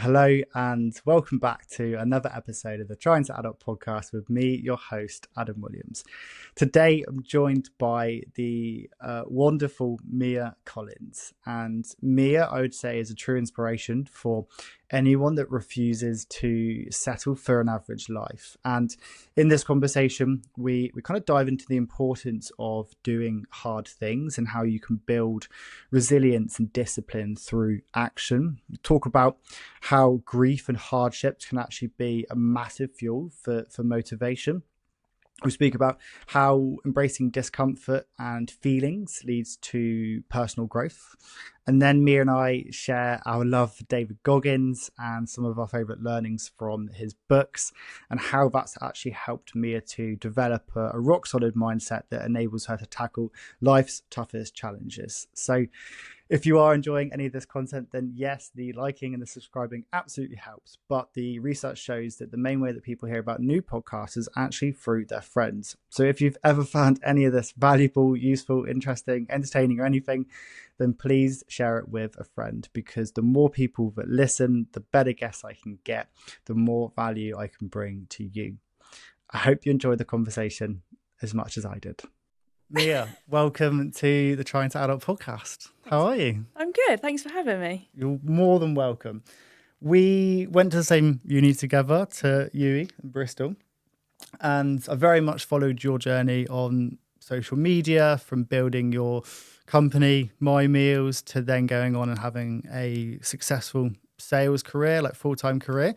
Hello and welcome back to another episode of the Trying to Adult podcast with me, your host, Adam Williams. Today, I'm joined by the wonderful Mia Collins. And Mia, I would say, is a true inspiration for anyone that refuses to settle for an average life. And in this conversation, we kind of dive into the importance of doing hard things and how you can build resilience and discipline through action. We talk about how grief and hardships can actually be a massive fuel for motivation. We speak about how embracing discomfort and feelings leads to personal growth. And then Mia and I share our love for David Goggins and some of our favourite learnings from his books and how that's actually helped Mia to develop a rock solid mindset that enables her to tackle life's toughest challenges. So if you are enjoying any of this content, then yes, the liking and the subscribing absolutely helps. But the research shows that the main way that people hear about new podcasts is actually through their friends. So if you've ever found any of this valuable, useful, interesting, entertaining, or anything, then please share it with a friend, because the more people that listen, the better guests I can get, the more value I can bring to you. I hope you enjoyed the conversation as much as I did. Mia, welcome to the Trying to Adult podcast. How are you? I'm good. Thanks for having me. You're more than welcome. We went to the same uni together, to UWE in Bristol, and I very much followed your journey on social media, from building your company, MiMeals, to then going on and having a successful sales career, like full-time career,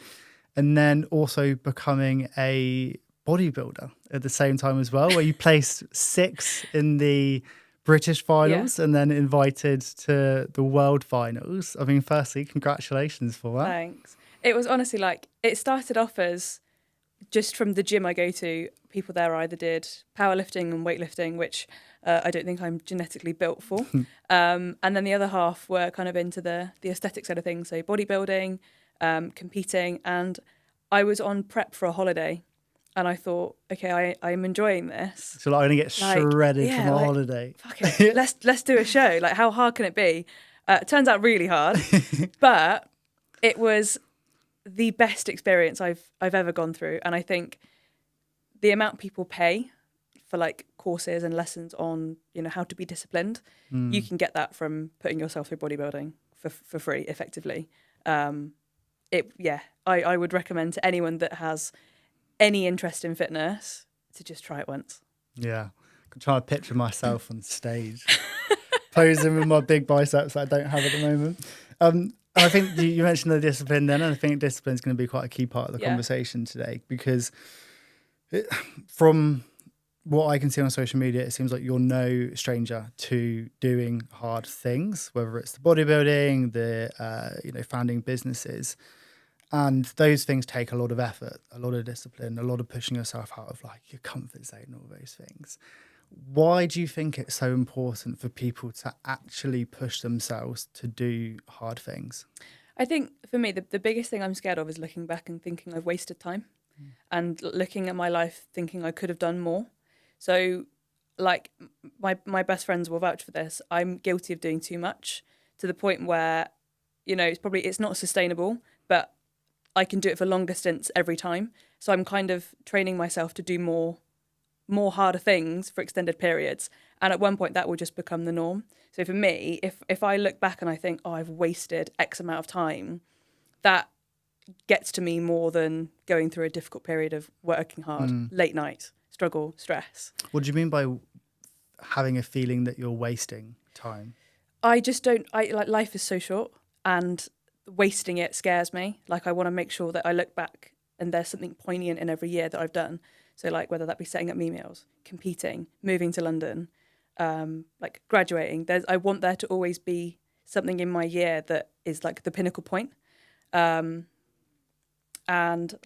and then also becoming a bodybuilder at the same time as well, where you placed 6th in the British finals and then invited to the world finals. I mean, firstly, congratulations for that. Thanks. It was honestly it started off as just from the gym I go to, people there either did powerlifting and weightlifting, which I don't think I'm genetically built for. And then the other half were kind of into the aesthetic side of things, so bodybuilding, competing, and I was on prep for a holiday. And I thought, okay, I'm enjoying this. So I'm going to get shredded from a holiday. Fuck it, let's do a show. Like, how hard can it be? It turns out really hard, but it was the best experience I've ever gone through. And I think the amount people pay for like courses and lessons on, how to be disciplined, you can get that from putting yourself through bodybuilding for free, effectively. I would recommend to anyone that has any interest in fitness to just try it once. Yeah, I'm trying to picture myself on stage posing with my big biceps that I don't have at the moment. I think you mentioned the discipline then, and I think discipline is going to be quite a key part of the conversation today, because from what I can see on social media, it seems like you're no stranger to doing hard things, whether it's the bodybuilding, the founding businesses. And those things take a lot of effort, a lot of discipline, a lot of pushing yourself out of like your comfort zone and all those things. Why do you think it's so important for people to actually push themselves to do hard things? I think for me, the biggest thing I'm scared of is looking back and thinking I've wasted time and looking at my life thinking I could have done more. So like my best friends will vouch for this. I'm guilty of doing too much, to the point where, it's not sustainable, but I can do it for longer stints every time. So I'm kind of training myself to do more harder things for extended periods. And at one point that will just become the norm. So for me, if I look back and I think, I've wasted X amount of time, that gets to me more than going through a difficult period of working hard, late night, struggle, stress. What do you mean by having a feeling that you're wasting time? I just don't, life is so short, and wasting it scares me. Like, I want to make sure that I look back and there's something poignant in every year that I've done. So like whether that be setting up MiMeals, competing, moving to London, like graduating, I want there to always be something in my year that is like the pinnacle point. And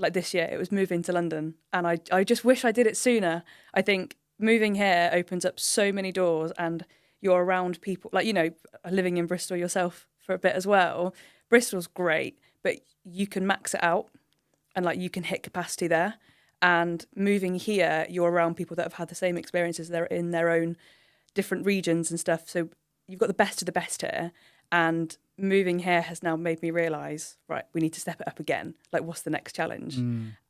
like this year it was moving to London, and I just wish I did it sooner. I think moving here opens up so many doors, and you're around people like, living in Bristol yourself for a bit as well. Bristol's great, but you can max it out and like you can hit capacity there. And moving here, you're around people that have had the same experiences. They're in their own different regions and stuff. So you've got the best of the best here. And moving here has now made me realise, right, we need to step it up again. Like, what's the next challenge?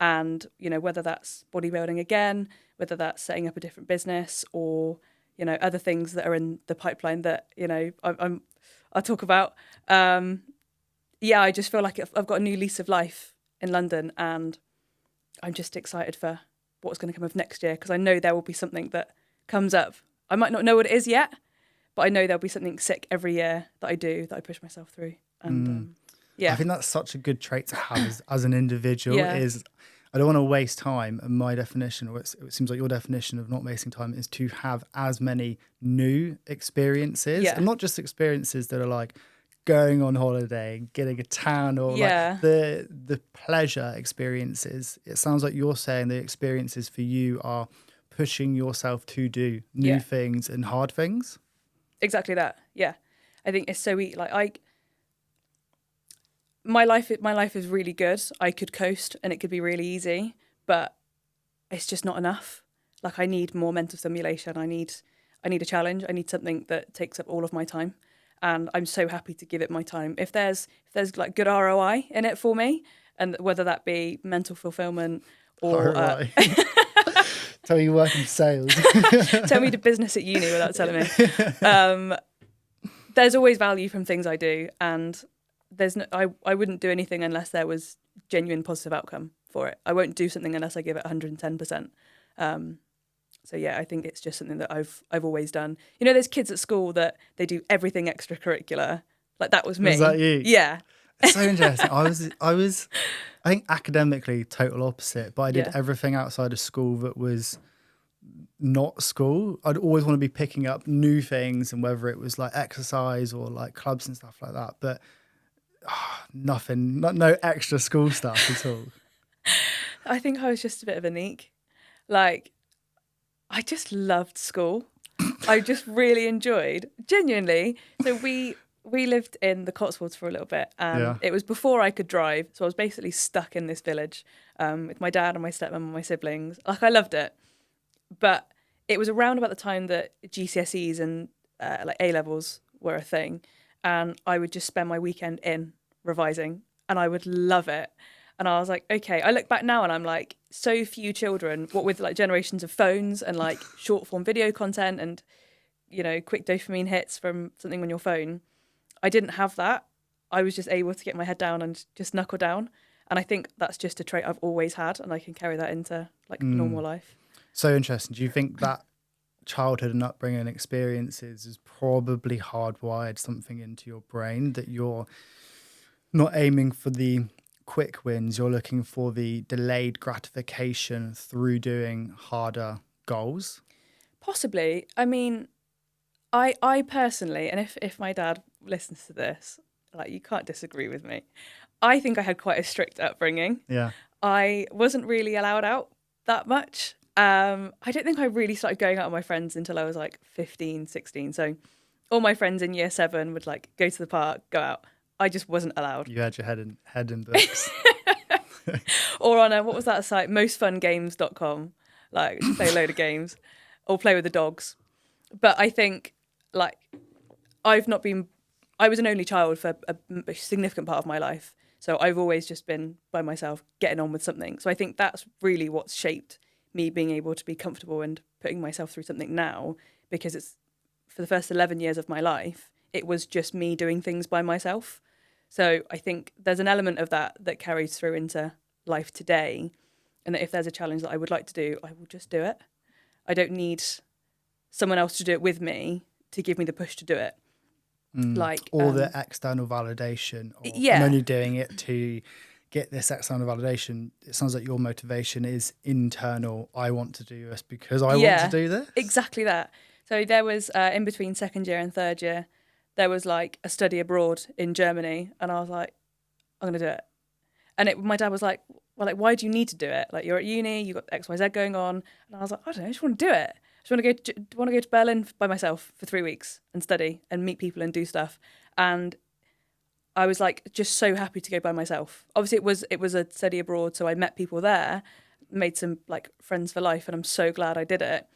And, you know, whether that's bodybuilding again, whether that's setting up a different business, or, you know, other things that are in the pipeline that, you know, I'll talk about. Yeah, I just feel like I've got a new lease of life in London, and I'm just excited for what's going to come of next year, because I know there will be something that comes up. I might not know what it is yet, but I know there'll be something sick every year that I do, that I push myself through. And yeah, I think that's such a good trait to have as an individual. Yeah. Is I don't want to waste time. And my definition, or it seems like your definition of not wasting time, is to have as many new experiences, Yeah. and not just experiences that are like going on holiday, getting a tan, or Yeah. like the pleasure experiences. It sounds like you're saying the experiences for you are pushing yourself to do new Yeah. things and hard things. Exactly that. Yeah, I think it's so like my life is really good. I could coast and it could be really easy, but it's just not enough. Like, I need more mental stimulation. I need a challenge. I need something that takes up all of my time, and I'm so happy to give it my time. If there's like good ROI in it for me, and whether that be mental fulfillment or ROI. Tell me you work in sales. tell me the business at uni without telling me. There's always value from things I do, and I wouldn't do anything unless there was genuine positive outcome for it. I won't do something unless I give it 110%. So yeah, I think it's just something that I've always done. You know, there's kids at school that they do everything extracurricular. Like, that was me. Was that you? Yeah. It's so interesting. I was, I think academically total opposite, but I did Yeah. everything outside of school that was not school. I'd always want to be picking up new things, and whether it was like exercise or like clubs and stuff like that, but nothing, no extra school stuff at all. I think I was just a bit of a neek. Like, I just loved school. I just really enjoyed, genuinely. So we lived in the Cotswolds for a little bit, and it was before I could drive. So I was basically stuck in this village with my dad and my stepmom and my siblings. Like, I loved it. But it was around about the time that GCSEs and like A-levels were a thing. And I would just spend my weekend in revising, and I would love it. And I was like, okay, I look back now and I'm like, so few children, what with like generations of phones and like short form video content and, you know, quick dopamine hits from something on your phone. I didn't have that. I was just able to get my head down and just knuckle down. And I think that's just a trait I've always had, and I can carry that into like normal life. So interesting. Do you think that childhood and upbringing experiences is probably hardwired something into your brain, that you're not aiming for the quick wins, you're looking for the delayed gratification through doing harder goals? Possibly. I mean, I personally, and if my dad listens to this, like, you can't disagree with me, I think I had quite a strict upbringing. Yeah. I wasn't really allowed out that much. I don't think I really started going out with my friends until I was like 15, 16. So all my friends in year 7 would like go to the park, go out. I just wasn't allowed. You had your head in books. Or on what was that site? Mostfungames.com. Like, just play a load of games or play with the dogs. But I think, like, I was an only child for a significant part of my life. So I've always just been by myself, getting on with something. So I think that's really what's shaped me being able to be comfortable and putting myself through something now, because it's, for the first 11 years of my life, it was just me doing things by myself. So I think there's an element of that carries through into life today, and that if there's a challenge that I would like to do, I will just do it. I don't need someone else to do it with me to give me the push to do it. Like, or the external validation. Or Yeah. I'm only doing it to get this external validation. It sounds like your motivation is internal. I want to do this because I want to do this. Exactly that. So there was, in between second year and third year, there was like a study abroad in Germany, and I was like, I'm going to do it. And my dad was like, well, like, why do you need to do it? Like, you're at uni, you've got X, Y, Z going on. And I was like, I don't know, I just want to do it. I just want to go to Berlin by myself for 3 weeks and study and meet people and do stuff. And I was like, just so happy to go by myself. Obviously it was a study abroad, so I met people there, made some like friends for life, and I'm so glad I did it.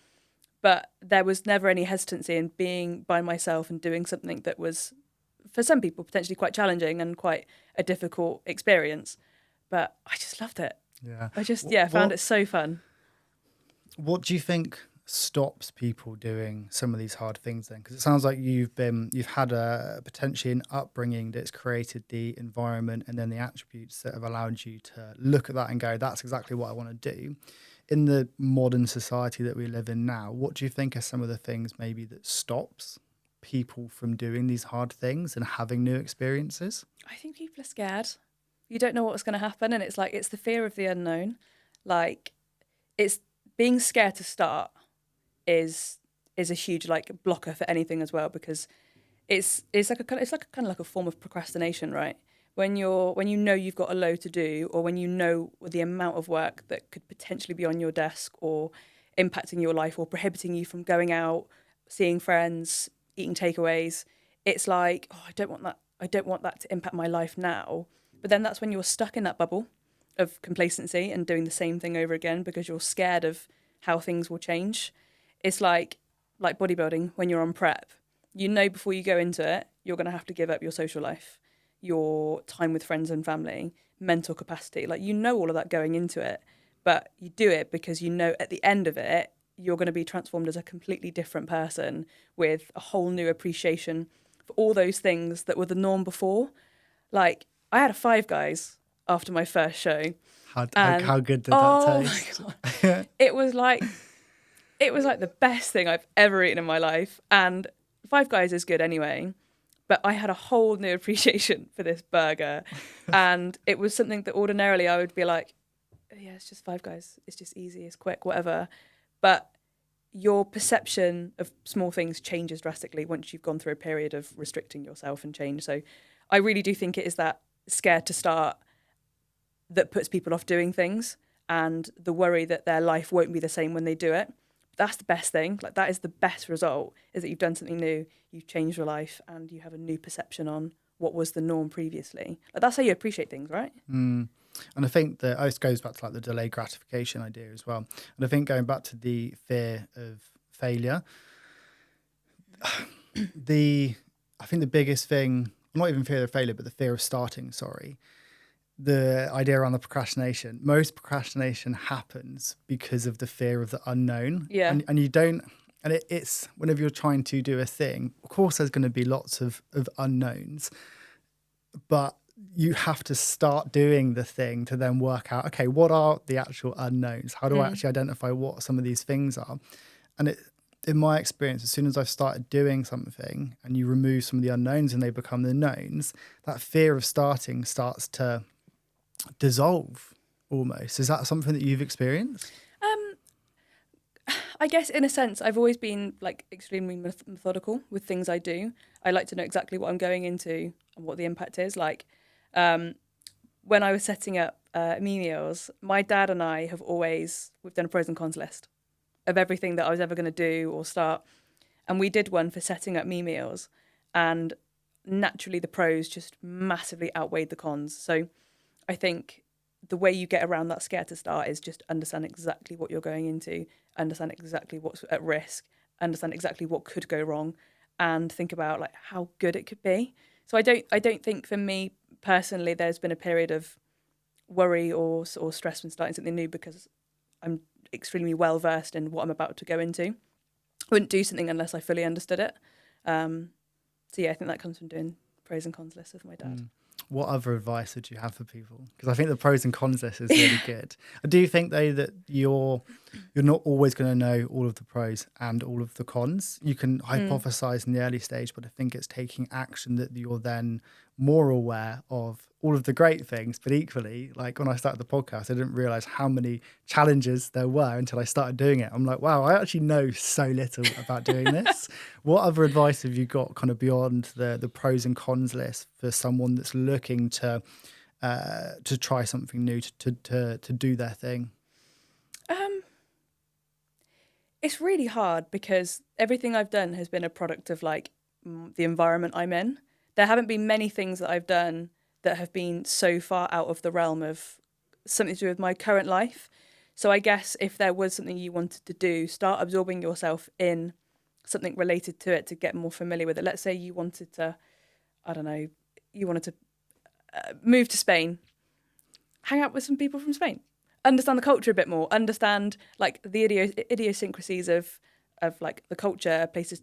But there was never any hesitancy in being by myself and doing something that was for some people potentially quite challenging and quite a difficult experience. But I just loved it. Yeah. I just found it so fun. What do you think stops people doing some of these hard things then? Because it sounds like you've had a potentially an upbringing that's created the environment and then the attributes that have allowed you to look at that and go, that's exactly what I want to do. In the modern society that we live in now, what do you think are some of the things maybe that stops people from doing these hard things and having new experiences? I think people are scared. You don't know what's going to happen, and it's the fear of the unknown. Like, it's being scared to start is a huge blocker for anything as well, because it's like a kind of like a form of procrastination, right? When you know you've got a load to do, or when you know the amount of work that could potentially be on your desk or impacting your life or prohibiting you from going out, seeing friends, eating takeaways, it's like, oh, I don't want that to impact my life now. But then that's when you're stuck in that bubble of complacency and doing the same thing over again because you're scared of how things will change. It's like bodybuilding when you're on prep. You know before you go into it, you're going to have to give up your social life, your time with friends and family, mental capacity. Like, you know all of that going into it, but you do it because you know at the end of it, you're going to be transformed as a completely different person with a whole new appreciation for all those things that were the norm before. Like, I had a Five Guys after my first show. How good did that taste? Oh my God. It was like the best thing I've ever eaten in my life. And Five Guys is good anyway, but I had a whole new appreciation for this burger. And it was something that ordinarily I would be like, oh, yeah, it's just Five Guys. It's just easy, it's quick, whatever. But your perception of small things changes drastically once you've gone through a period of restricting yourself and change. So I really do think it is that scared to start that puts people off doing things, and the worry that their life won't be the same when they do it. That's the best thing. Like, that is the best result, is that you've done something new, you've changed your life, and you have a new perception on what was the norm previously. Like, that's how you appreciate things, right? And I think that this goes back to like the delayed gratification idea as well. And I think going back to the fear of failure, I think the biggest thing, not even fear of failure, but the fear of starting, the idea around the procrastination. Most procrastination happens because of the fear of the unknown. Yeah. And you don't, and it's whenever you're trying to do a thing, of course there's going to be lots of unknowns, but you have to start doing the thing to then work out, okay, what are the actual unknowns? How do I actually identify what some of these things are? And in my experience, as soon as I've started doing something and you remove some of the unknowns and they become the knowns, that fear of starting starts to dissolve almost. Is that something that you've experienced? I guess in a sense, I've always been like extremely methodical with things I do. I like to know exactly what I'm going into and what the impact is. Like, when I was setting up MiMeals, my dad and I we've done a pros and cons list of everything that I was ever going to do or start. And we did one for setting up MiMeals, and naturally the pros just massively outweighed the cons. So I think the way you get around that scare to start is just understand exactly what you're going into, understand exactly what's at risk, understand exactly what could go wrong, and think about like how good it could be. So I don't think for me personally there's been a period of worry or stress when starting something new, because I'm extremely well versed in what I'm about to go into. I wouldn't do something unless I fully understood it. So yeah, I think that comes from doing pros and cons lists with my dad. What other advice would you have for people? Because I think the pros and cons list is really good. I do think though that you're not always going to know all of the pros and all of the cons. You can hypothesize in the early stage, but I think it's taking action that you're then more aware of all of the great things. But equally, like when I started the podcast, I didn't realize how many challenges there were until I started doing it. I'm like, wow, I actually know so little about doing this. What other advice have you got kind of beyond the pros and cons list for someone that's looking to try something new, to do their thing? It's really hard because everything I've done has been a product of like the environment I'm in. There haven't been many things that I've done that have been so far out of the realm of something to do with my current life. So I guess if there was something you wanted to do, start absorbing yourself in something related to it to get more familiar with it. Let's say you wanted to, I don't know, you wanted to move to Spain, hang out with some people from Spain, understand the culture a bit more, understand like the idiosyncrasies of like the culture, places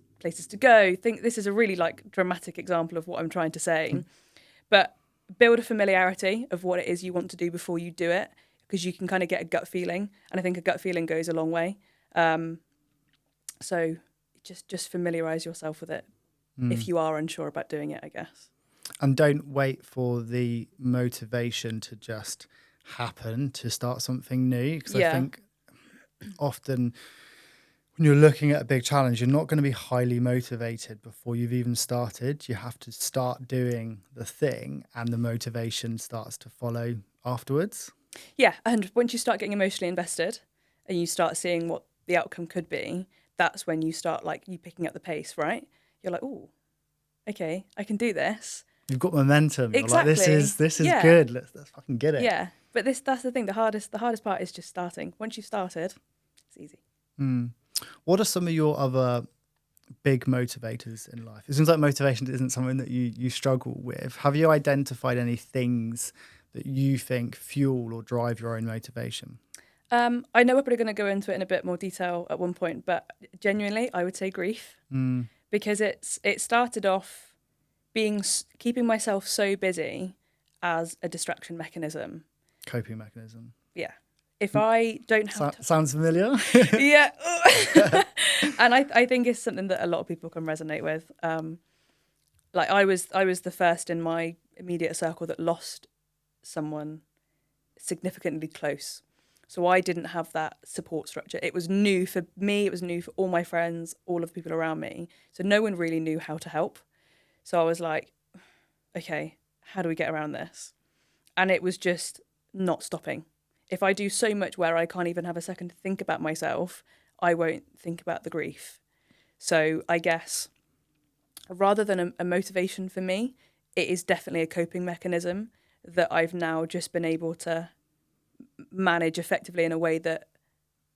to go. Think this is a really like dramatic example of what I'm trying to say, but build a familiarity of what it is you want to do before you do it, because you can kind of get a gut feeling, and I think a gut feeling goes a long way. So just familiarize yourself with it if you are unsure about doing it, I guess. And don't wait for the motivation to just happen to start something new. Because I think often when you're looking at a big challenge, you're not going to be highly motivated before you've even started. You have to start doing the thing and the motivation starts to follow afterwards. Yeah, and once you start getting emotionally invested and you start seeing what the outcome could be, that's when you start like you picking up the pace, right? You're like, oh, okay, I can do this. You've got momentum. Exactly. You're like, this is good. Let's fucking get it. Yeah, but that's the thing. The hardest part is just starting. Once you've started, it's easy. What are some of your other big motivators in life? It seems like motivation isn't something that you struggle with. Have you identified any things that you think fuel or drive your own motivation? I know we're probably going to go into it in a bit more detail at one point, but genuinely, I would say grief, because it started off keeping myself so busy as a distraction mechanism, coping mechanism. Yeah, if I don't have sounds familiar. Yeah. And I think it's something that a lot of people can resonate with. Like I was the first in my immediate circle that lost someone significantly close. So I didn't have that support structure. It was new for me. It was new for all my friends, all of the people around me. So no one really knew how to help. So I was like, okay, how do we get around this? And it was just not stopping. If I do so much where I can't even have a second to think about myself, I won't think about the grief. So I guess rather than a motivation for me, it is definitely a coping mechanism that I've now just been able to manage effectively in a way that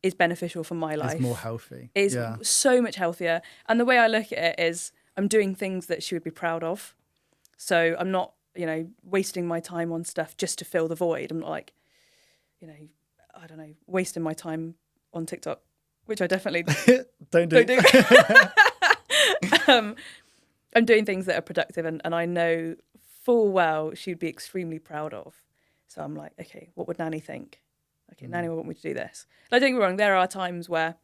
is beneficial for my life. It's more healthy. It's so much healthier. And the way I look at it is I'm doing things that she would be proud of. So I'm not, wasting my time on stuff just to fill the void. I'm not like, I don't know, wasting my time on TikTok, which I definitely don't do. I'm doing things that are productive and I know full well she'd be extremely proud of. So I'm like, okay, what would Nanny think? Okay, Nanny would want me to do this. Like, don't get me wrong, there are times where,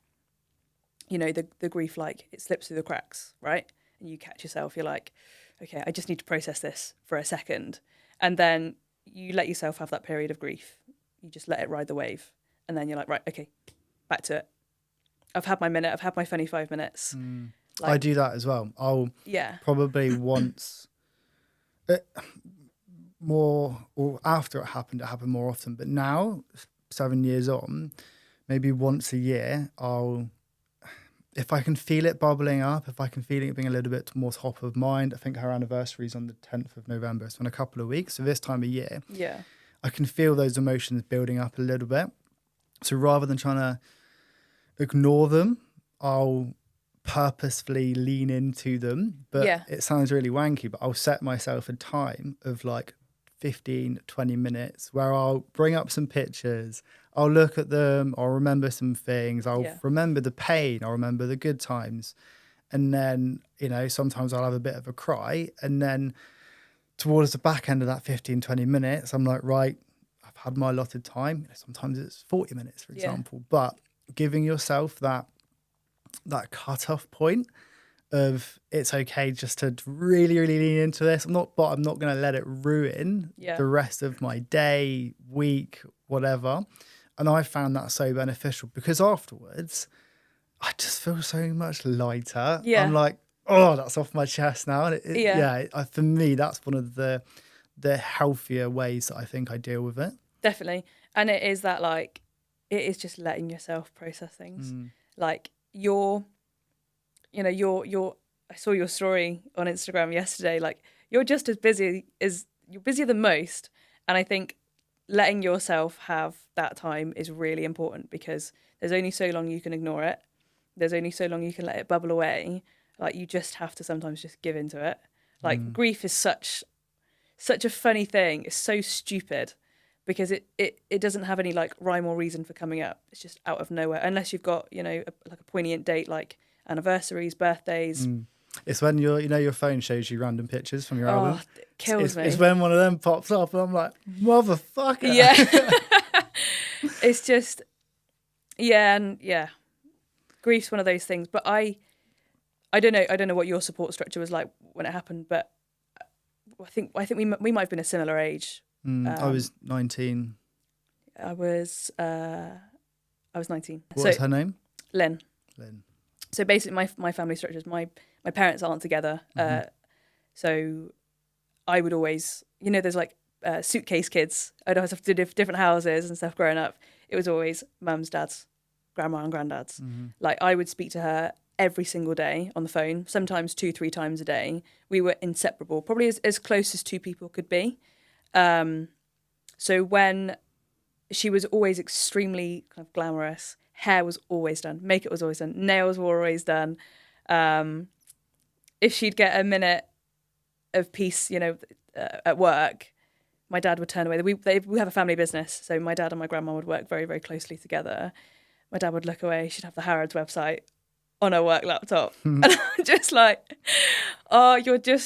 the grief, like, it slips through the cracks, right? And you catch yourself, you're like, okay, I just need to process this for a second. And then you let yourself have that period of grief. You just let it ride the wave. And then you're like, right, okay, back to it. I've had my minute, I've had my funny 5 minutes. I do that as well. I'll probably once... more, or after it happened more often, but now 7 years on, maybe once a year, if I can feel it bubbling up, if I can feel it being a little bit more top of mind. I think her anniversary is on the 10th of November, so in a couple of weeks. So this time of year, I can feel those emotions building up a little bit. So rather than trying to ignore them, I'll purposefully lean into them. But it sounds really wanky, but I'll set myself a time of like 15, 20 minutes where I'll bring up some pictures, I'll look at them, I'll remember some things, I'll remember the pain, I'll remember the good times. And then, sometimes I'll have a bit of a cry. And then towards the back end of that 15, 20 minutes, I'm like, right, I've had my allotted time. Sometimes it's 40 minutes, for example. But giving yourself that cut-off point of it's okay just to really, really lean into this. I'm not going to let it ruin the rest of my day, week, whatever. And I found that so beneficial because afterwards, I just feel so much lighter. Yeah. I'm like, oh, that's off my chest now. And for me, that's one of the healthier ways that I think I deal with it. Definitely. And it is that, like, it is just letting yourself process things. Like I saw your story on Instagram yesterday. Like, you're just you're busier than most. And I think letting yourself have that time is really important because there's only so long you can ignore it. There's only so long you can let it bubble away. Like, you just have to sometimes just give into it. Like grief is such a funny thing. It's so stupid because it doesn't have any like rhyme or reason for coming up. It's just out of nowhere, unless you've got, you know, like a poignant date like anniversaries, birthdays. It's when your phone shows you random pictures from your album. It kills me. It's when one of them pops up and I'm like, motherfucker. Yeah. It's just, grief's one of those things. But I don't know what your support structure was like when it happened, but I think we might have been a similar age. I was 19. I was 19. What was her name? Lynn. Lynn. So basically, my family structure is my parents aren't together. So I would always, you know, there's like suitcase kids. I'd always have to do different houses and stuff growing up. It was always mums, dads, grandma and granddad's. Like I would speak to her every single day on the phone, sometimes 2-3 times a day. We were inseparable, probably as close as two people could be. So when she was always extremely kind of glamorous, hair was always done, makeup was always done, nails were always done. If she'd get a minute of peace, you know, at work, my dad would turn away. We have a family business, so my dad and my grandma would work very, very closely together. My dad would look away. She'd have the Harrods website on her work laptop. And I'm just like, oh,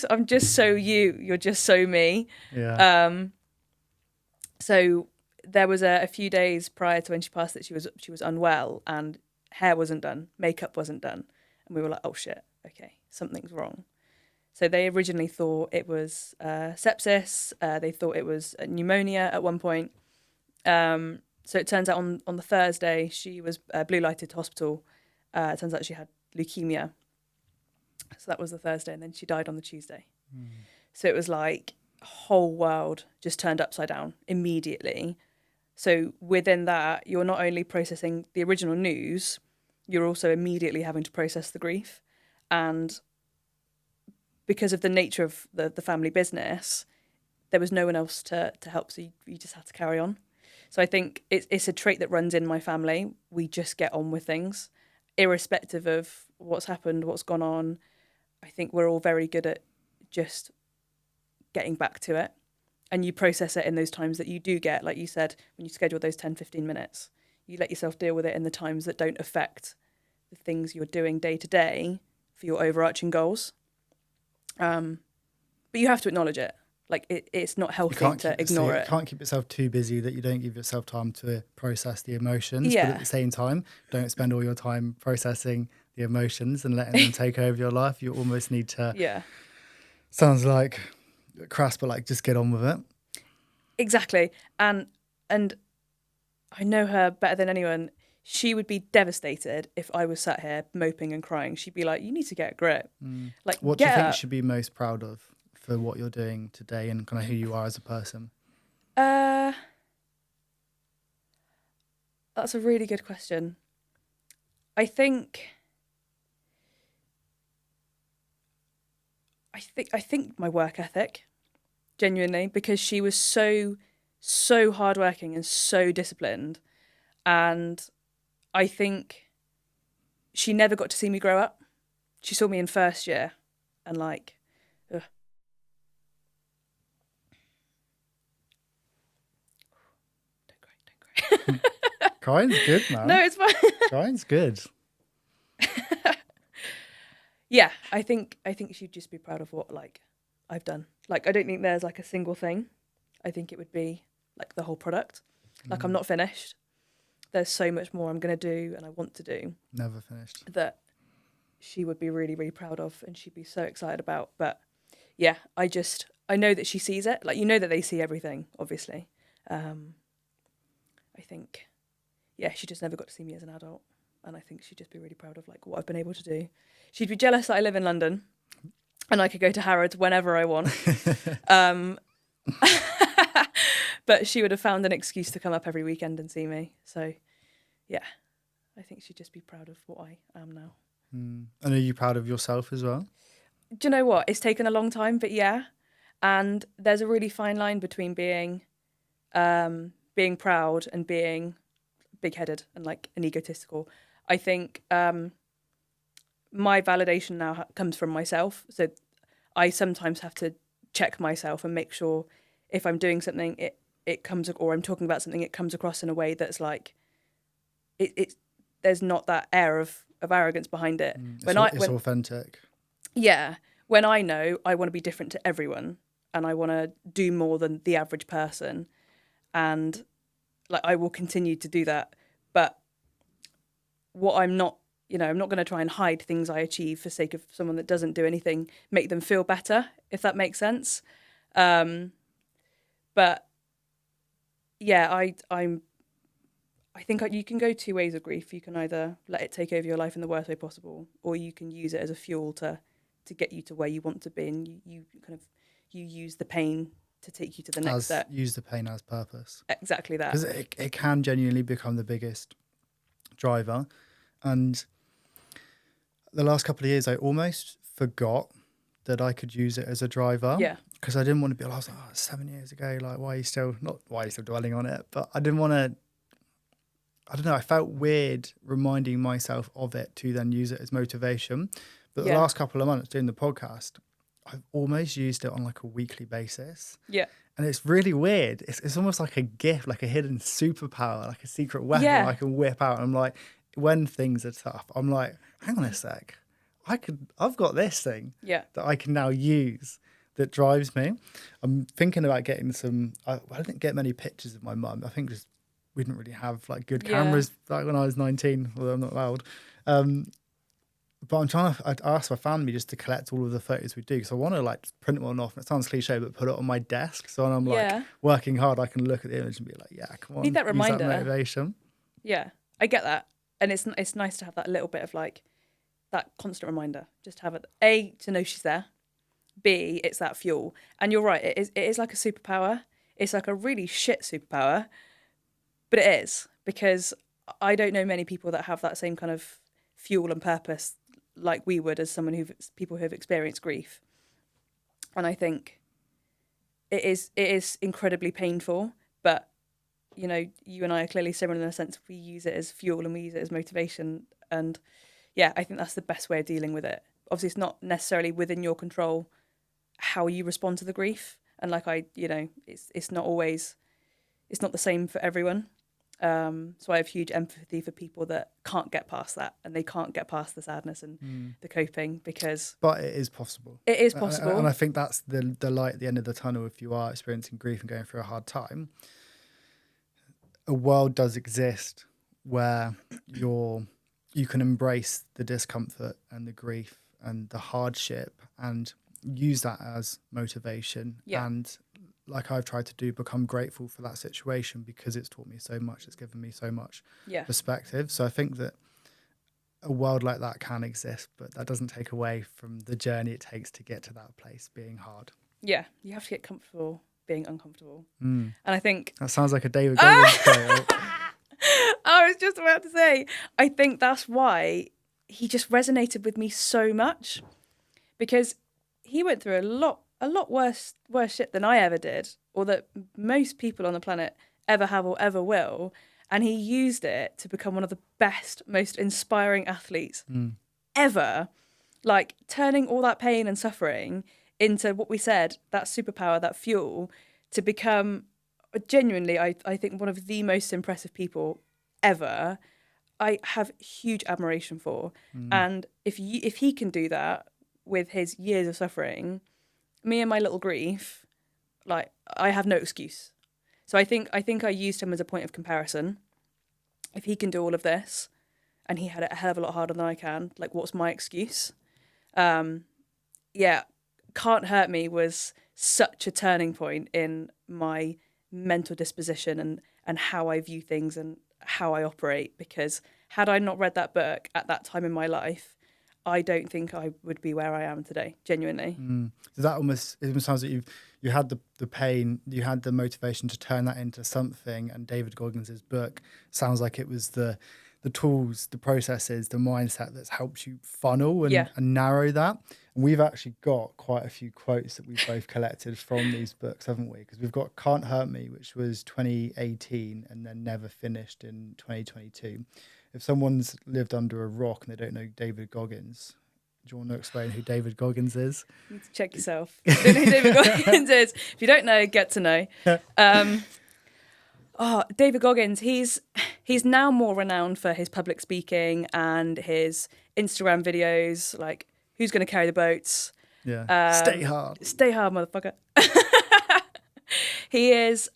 I'm just so you. You're just so me. Yeah. So there was a few days prior to when she passed that she was unwell and hair wasn't done, makeup wasn't done. And we were like, oh shit, okay, something's wrong. So they originally thought it was sepsis. They thought it was pneumonia at one point. So it turns out on the Thursday, she was blue lighted to hospital. It turns out she had leukemia. So that was the Thursday, and then she died on the Tuesday. So it was like a whole world just turned upside down immediately. So within that, you're not only processing the original news, you're also immediately having to process the grief. And because of the nature of the family business, there was no one else to help, so you just had to carry on. So I think it's a trait that runs in my family. We just get on with things, irrespective of what's happened, what's gone on. I think we're all very good at just getting back to it. And you process it in those times that you do get, like you said, when you schedule those 10-15 minutes. You let yourself deal with it in the times that don't affect the things you're doing day to day for your overarching goals. But you have to acknowledge it. Like it's not healthy to ignore it. You can't keep yourself too busy that you don't give yourself time to process the emotions. Yeah. But at the same time, don't spend all your time processing the emotions and letting them take over your life. You almost need to. Yeah. Sounds like crass, but like just get on with it. Exactly. And I know her better than anyone. She would be devastated if I was sat here moping and crying. She'd be like, "You need to get a grip." Like, what do you think you should be most proud of for what you're doing today and kind of who you are as a person? That's a really good question. I think my work ethic, genuinely, because she was so hardworking and so disciplined, and I think she never got to see me grow up. She saw me in first year, and like, ugh. Don't cry. Crying's good, man. No, it's fine. Crying's good. Yeah, I think she'd just be proud of what like I've done. Like I don't think there's like a single thing. I think it would be like the whole product. Like I'm not finished. There's so much more I'm going to do and I want to do. Never finished. That she would be really, really proud of and she'd be so excited about. But yeah, I know that she sees it. Like, you know that they see everything, obviously. I think, yeah, she just never got to see me as an adult. And I think she'd just be really proud of like what I've been able to do. She'd be jealous that I live in London and I could go to Harrods whenever I want. But she would have found an excuse to come up every weekend and see me. So, yeah, I think she'd just be proud of what I am now. And are you proud of yourself as well? Do you know what? It's taken a long time, but yeah. And there's a really fine line between being proud and being big-headed and like an egotistical. I think my validation now comes from myself. So I sometimes have to check myself and make sure if I'm doing something, it comes, or I'm talking about something, it comes across in a way that's like, there's not that air of arrogance behind it. It's authentic. Yeah. When I know I want to be different to everyone and I want to do more than the average person, and like I will continue to do that. But what I'm not, I'm not going to try and hide things I achieve for sake of someone that doesn't do anything, make them feel better, if that makes sense. But yeah, I think you can go two ways of grief. You can either let it take over your life in the worst way possible, or you can use it as a fuel to get you to where you want to be, and you use the pain to take you to the next step. Use the pain as purpose. Exactly that. Because it can genuinely become the biggest driver. And the last couple of years, I almost forgot that I could use it as a driver. Yeah. Because I didn't want to be, I was like, 7 years ago, like, why are you still dwelling on it? But I didn't want to, I don't know, I felt weird reminding myself of it to then use it as motivation. But the last couple of months doing the podcast, I've almost used it on like a weekly basis. Yeah. And it's really weird. It's almost like a gift, like a hidden superpower, like a secret weapon I can whip out. And I'm like, when things are tough, I'm like, hang on a sec. I've got this thing that I can now use that drives me. I'm thinking about getting some, I didn't get many pictures of my mum. I think just we didn't really have like good cameras back when I was 19, although I'm not allowed. But I'm trying to, I asked my family just to collect all of the photos we do, because I want to like print one off. It sounds cliche, but put it on my desk. So when I'm like working hard, I can look at the image and be like, yeah, come on. Need that reminder. Use that motivation. Yeah, I get that. And it's nice to have that little bit of like that constant reminder. Just have it, A, to know she's there. B, it's that fuel. And you're right, it is like a superpower. It's like a really shit superpower, but it is, because I don't know many people that have that same kind of fuel and purpose like we would as people who have experienced grief. And I think it is incredibly painful, but you and I are clearly similar in the sense we use it as fuel and we use it as motivation. And yeah, I think that's the best way of dealing with it. Obviously, it's not necessarily within your control how you respond to the grief. And like it's not the same for everyone. So I have huge empathy for people that can't get past that, and they can't get past the sadness and the coping, because... But it is possible. It is possible. And I think that's the light at the end of the tunnel if you are experiencing grief and going through a hard time. A world does exist where you can embrace the discomfort and the grief and the hardship and use that as motivation. Yeah. And like I've tried to do, become grateful for that situation, because it's taught me so much. It's given me so much perspective. So I think that a world like that can exist, but that doesn't take away from the journey it takes to get to that place being hard. Yeah, you have to get comfortable being uncomfortable. And I think... That sounds like a David Goggins quote. I was just about to say, I think that's why he just resonated with me so much, because he went through a lot worse shit than I ever did, or that most people on the planet ever have or ever will. And he used it to become one of the best, most inspiring athletes ever. Like turning all that pain and suffering into what we said, that superpower, that fuel, to become genuinely, I think, one of the most impressive people ever. I have huge admiration for. And if he can do that with his years of suffering, me and my little grief, like, I have no excuse. So I think I used him as a point of comparison. If he can do all of this, and he had it a hell of a lot harder than I can, like, what's my excuse? Can't Hurt Me was such a turning point in my mental disposition and how I view things and how I operate, because had I not read that book at that time in my life, I don't think I would be where I am today, genuinely. So that almost sounds like you had the pain, you had the motivation to turn that into something, and David Goggins' book sounds like it was the tools, the processes, the mindset that's helped you funnel and narrow that. And we've actually got quite a few quotes that we've both collected from these books, haven't we? Because we've got Can't Hurt Me, which was 2018 and then Never Finished in 2022. If someone's lived under a rock and they don't know David Goggins, Do you want to explain who David Goggins is? You need to check yourself. You don't know who David Goggins is. If you don't know, get to know. David Goggins, he's now more renowned for his public speaking and his Instagram videos, like who's going to carry the boats. Yeah. Stay hard. Stay hard, motherfucker. He's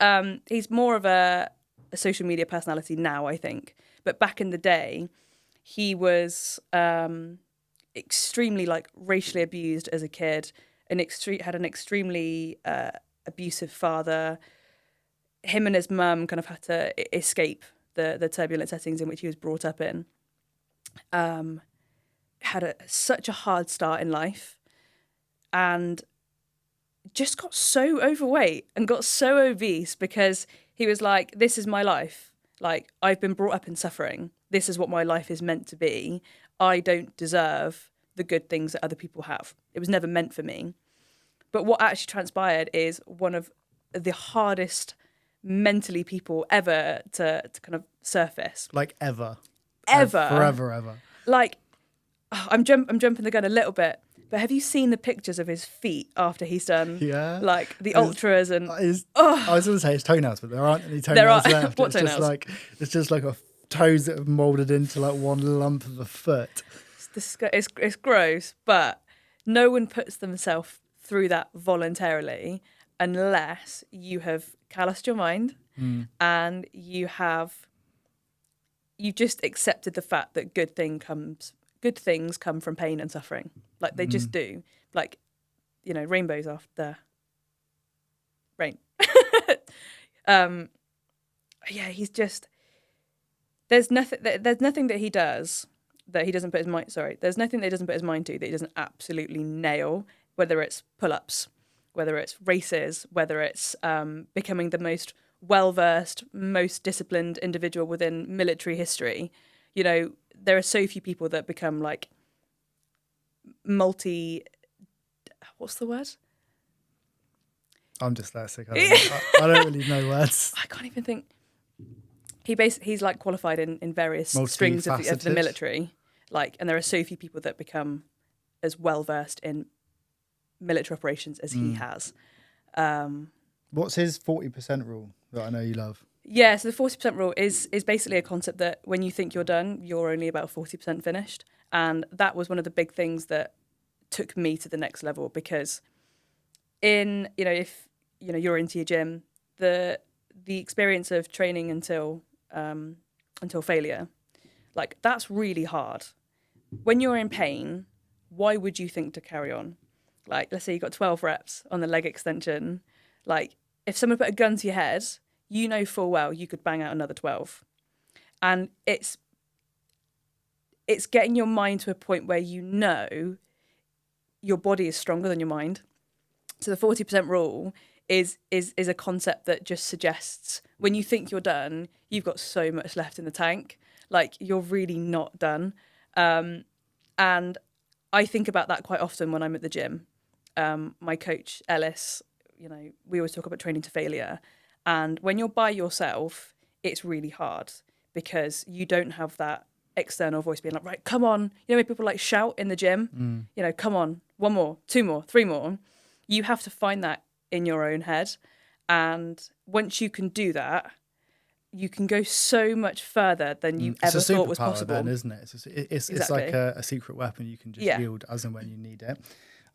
more of a social media personality now, I think. But back in the day, he was extremely like racially abused as a kid, had an extremely abusive father. Him and his mum kind of had to escape the turbulent settings in which he was brought up in. Had such a hard start in life and just got so overweight and got so obese because he was like, this is my life. Like, I've been brought up in suffering. This is what my life is meant to be. I don't deserve the good things that other people have. It was never meant for me. But what actually transpired is one of the hardest mentally people ever to kind of surface. Like ever. Forever. Like, I'm jumping the gun a little bit, but have you seen the pictures of his feet after he's done like the ultras and I was going to say his toenails, but there aren't any toenails left. What toenails? It's just like toes that have molded into like one lump of a foot. It's gross, but no one puts themselves through that voluntarily unless you have calloused your mind and you just accepted the fact that good things come from pain and suffering. Like they just do. Like, you know, rainbows after rain. He's just there's nothing that he does that he doesn't put his mind there's nothing that he doesn't put his mind to that he doesn't absolutely nail, whether it's pull-ups, whether it's races, whether it's becoming the most well-versed, most disciplined individual within military history. You know, there are so few people that become like what's the word? I'm dyslexic. I don't really know words. I can't even think. He's like qualified in various strings of the military. Like, and there are so few people that become as well versed in military operations as he has. What's his 40% rule that I know you love? Yeah, so the 40% rule is basically a concept that when you think you're done, you're only about 40% finished. And that was one of the big things that took me to the next level, because if you're into your gym, the experience of training until failure, like that's really hard. When you're in pain, why would you think to carry on? Like, let's say you got 12 reps on the leg extension. Like, if someone put a gun to your head, you know full well you could bang out another 12. And it's getting your mind to a point where you know your body is stronger than your mind. So the 40% rule is a concept that just suggests when you think you're done, you've got so much left in the tank. Like, you're really not done. And I think about that quite often when I'm at the gym. My coach, Ellis, we always talk about training to failure. And when you're by yourself, it's really hard because you don't have that external voice being like, right, come on. When people like shout in the gym, come on, 1 more, 2 more, 3 more. You have to find that in your own head. And once you can do that, you can go so much further than you ever thought was possible. Then, isn't it? It's like a secret weapon you can just wield as and when you need it.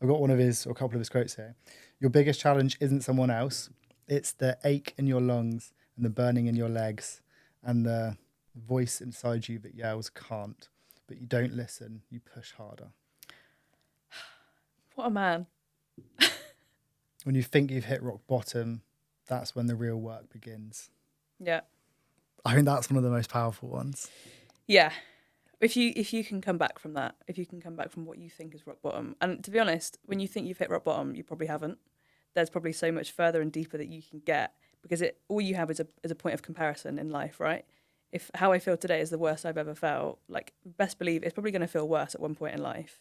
I've got a couple of his quotes here. Your biggest challenge isn't someone else. It's the ache in your lungs and the burning in your legs and the voice inside you that yells can't. But you don't listen. You push harder. What a man. When you think you've hit rock bottom, that's when the real work begins. Yeah. I think that's one of the most powerful ones. Yeah. If you can come back from that, if you can come back from what you think is rock bottom, and to be honest, when you think you've hit rock bottom, you probably haven't. There's probably so much further and deeper that you can get, because all you have is a point of comparison in life, right? If how I feel today is the worst I've ever felt, like, best believe it's probably going to feel worse at one point in life.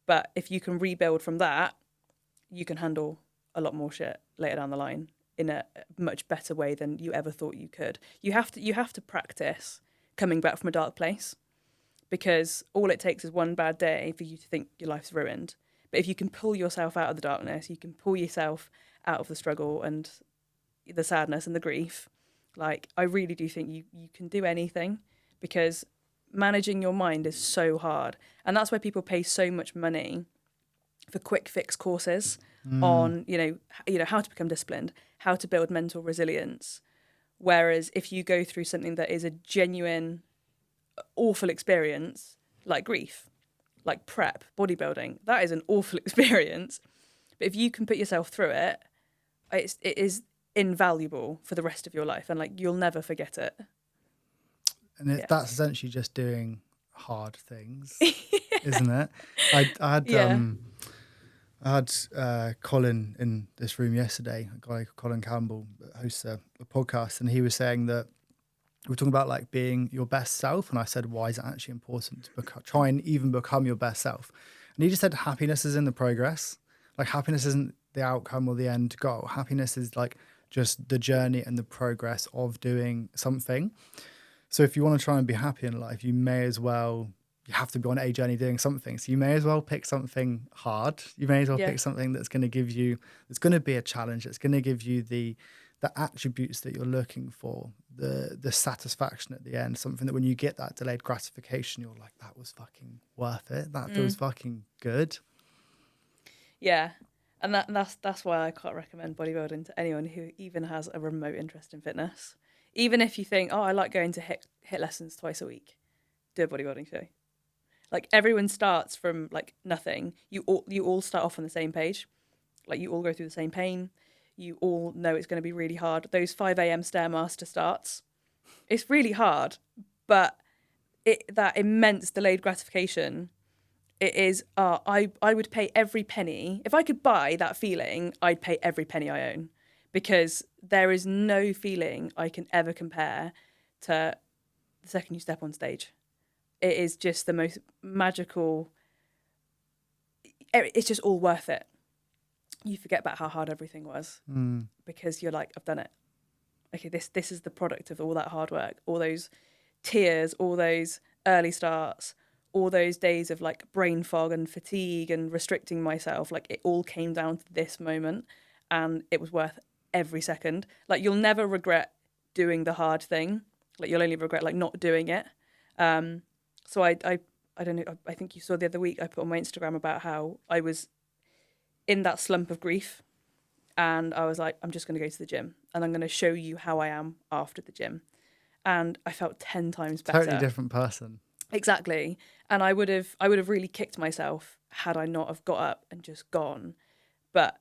But if you can rebuild from that, you can handle a lot more shit later down the line in a much better way than you ever thought you could. You have to practice coming back from a dark place, because all it takes is one bad day for you to think your life's ruined. But if you can pull yourself out of the darkness, you can pull yourself out of the struggle and the sadness and the grief. Like, I really do think you can do anything, because managing your mind is so hard. And that's why people pay so much money for quick fix courses on, how to become disciplined, how to build mental resilience. Whereas if you go through something that is a genuine, awful experience, like grief, like prep, bodybuilding, that is an awful experience. But if you can put yourself through it, it is invaluable for the rest of your life, and like, you'll never forget it. And that's essentially just doing hard things, isn't it? I had Colin in this room yesterday, a guy called Colin Campbell, that hosts a podcast, and he was saying that we're talking about like being your best self. And I said, why is it actually important to try and even become your best self? And he just said, happiness is in the progress. Like, happiness isn't the outcome or the end goal. Happiness is like just the journey and the progress of doing something. So if you want to try and be happy in life, you have to be on a journey doing something. So you may as well pick something hard. You may as well pick something that's going to give you, it's going to be a challenge. It's going to give you the attributes that you're looking for, the satisfaction at the end, something that when you get that delayed gratification, you're like, that was fucking worth it. That feels fucking good. Yeah. And that's why I can't recommend bodybuilding to anyone who even has a remote interest in fitness. Even if you think, I like going to hit lessons twice a week, do a bodybuilding show. Like, everyone starts from like nothing. You all start off on the same page. Like, you all go through the same pain. You all know it's going to be really hard. Those 5 a.m. Stairmaster starts, it's really hard, but that immense delayed gratification, it is, I would pay every penny. If I could buy that feeling, I'd pay every penny I own, because there is no feeling I can ever compare to the second you step on stage. It is just the most magical, it's just all worth it. You forget about how hard everything was, because you're like, I've done it. Okay, this is the product of all that hard work, all those tears, all those early starts, all those days of like brain fog and fatigue and restricting myself. Like, it all came down to this moment, and it was worth every second. Like, you'll never regret doing the hard thing. Like, you'll only regret like not doing it. So I don't know. I think you saw the other week I put on my Instagram about how I was in that slump of grief, and I was like, I'm just going to go to the gym, and I'm going to show you how I am after the gym. And I felt 10 times better. Totally different person. Exactly. And I would have really kicked myself had I not have got up and just gone. But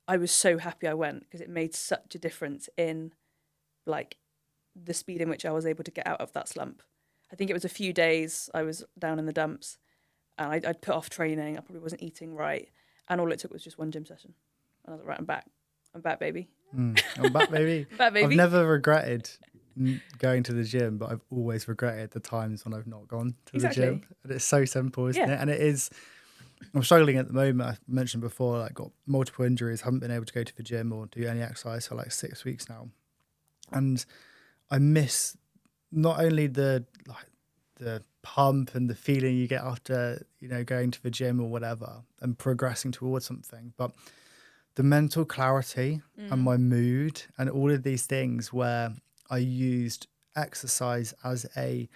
I was so happy I went, because it made such a difference in like the speed in which I was able to get out of that slump. I think it was a few days I was down in the dumps, and I'd put off training. I probably wasn't eating right. And all it took was just one gym session. And I was like, right, I'm back. I'm back, baby. I'm back, baby. Back, baby. I've never regretted going to the gym, but I've always regretted the times when I've not gone to the gym. And it's so simple, isn't it? And it is, I'm struggling at the moment. I mentioned before, like, got multiple injuries, haven't been able to go to the gym or do any exercise for like 6 weeks now. And I miss not only the pump and the feeling you get after, going to the gym or whatever and progressing towards something, but the mental clarity and my mood and all of these things where I used exercise as a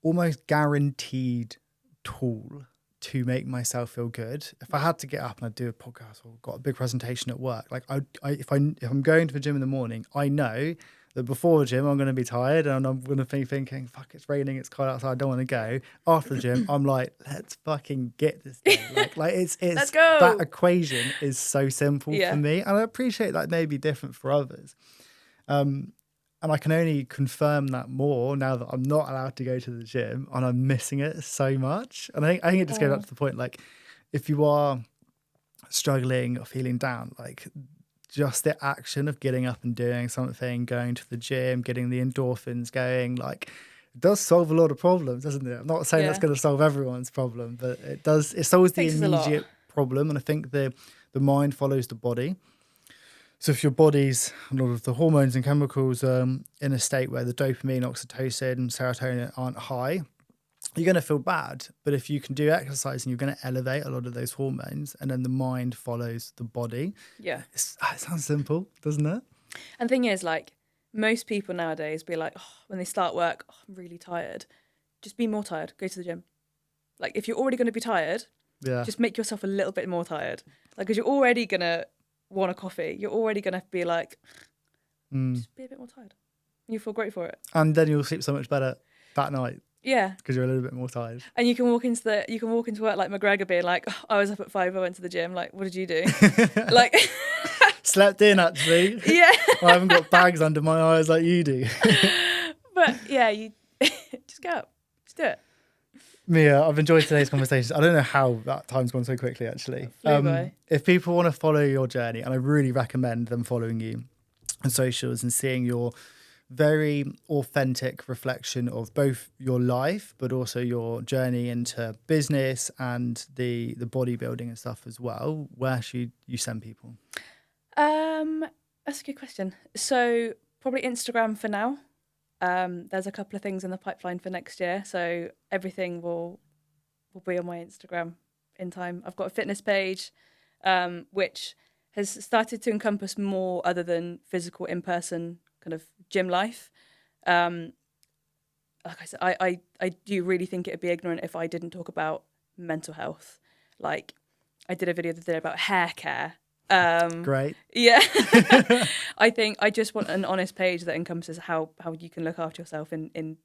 almost guaranteed tool to make myself feel good. If I had to get up and I'd do a podcast or got a big presentation at work, like if I'm going to the gym in the morning, I know that before the gym I'm going to be tired and I'm going to be thinking, fuck, it's raining, it's cold outside, I don't want to go. After the gym, I'm like, let's fucking get this thing. Like it's let's go. That equation is so simple for me, and I appreciate that may be different for others. And I can only confirm that more now that I'm not allowed to go to the gym and I'm missing it so much. And I think it just goes back to the point, like, if you are struggling or feeling down, like, just the action of getting up and doing something, going to the gym, getting the endorphins going, like, it does solve a lot of problems, doesn't it? I'm not saying that's going to solve everyone's problem, but it does. It solves the immediate problem. And I think the mind follows the body. So if your body's, a lot of the hormones and chemicals in a state where the dopamine, oxytocin, and serotonin aren't high, you're going to feel bad. But if you can do exercise and you're going to elevate a lot of those hormones, and then the mind follows the body. Yeah. It sounds simple, doesn't it? And the thing is, like, most people nowadays be like, oh, when they start work, oh, I'm really tired. Just be more tired. Go to the gym. Like, if you're already going to be tired, just make yourself a little bit more tired. Like, because you're already going to want a coffee. You're already going to be like, just be a bit more tired. And you feel great for it. And then you'll sleep so much better that night. Yeah. Because you're a little bit more tired. And you can walk into work like McGregor being like, oh, I was up at 5, I went to the gym. Like, what did you do? Like, slept in, actually. Yeah. I haven't got bags under my eyes like you do. But yeah, you just go up. Just do it. Mia, I've enjoyed today's conversation. I don't know how that time's gone so quickly, actually. If people want to follow your journey, and I really recommend them following you on socials and seeing your very authentic reflection of both your life, but also your journey into business and the bodybuilding and stuff as well, where should you send people? That's a good question. So probably Instagram for now. There's a couple of things in the pipeline for next year, so everything will be on my Instagram in time. I've got a fitness page, which has started to encompass more other than physical in-person kind of gym life. Like I said, I do really think it'd be ignorant if I didn't talk about mental health. Like, I did a video the other day about hair care. Great. Yeah. I think I just want an honest page that encompasses how you can look after yourself in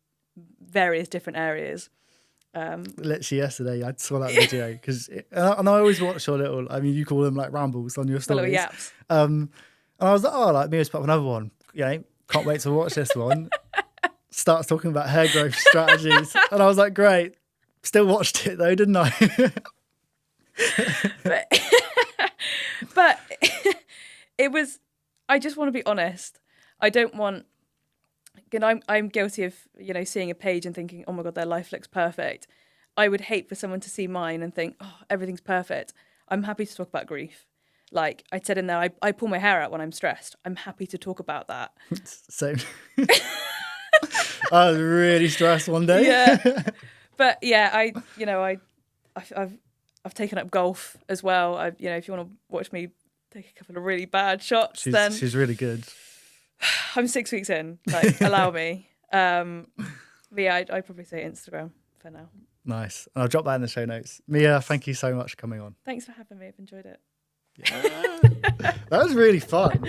various different areas. Literally yesterday I saw that video because and I always watch your little, I mean, you call them like rambles on your stories. Little yaps. And I was like, oh, like Mia's put up another one. You know, can't wait to watch this one. Starts talking about hair growth strategies. And I was like, great. Still watched it though, didn't I? But it was, I just want to be honest. I don't want, you know, I'm guilty of, you know, seeing a page and thinking, oh my God, their life looks perfect. I would hate for someone to see mine and think, oh, everything's perfect. I'm happy to talk about grief. Like I said in there, I pull my hair out when I'm stressed. I'm happy to talk about that. Same. I was really stressed one day. Yeah. But yeah, I've taken up golf as well. You know, if you want to watch me take a couple of really bad shots, then she's really good. I'm 6 weeks in. Like, allow me. But yeah, I'd probably say Instagram for now. Nice. And I'll drop that in the show notes. Mia, thank you so much for coming on. Thanks for having me. I've enjoyed it. Yeah. That was really fun.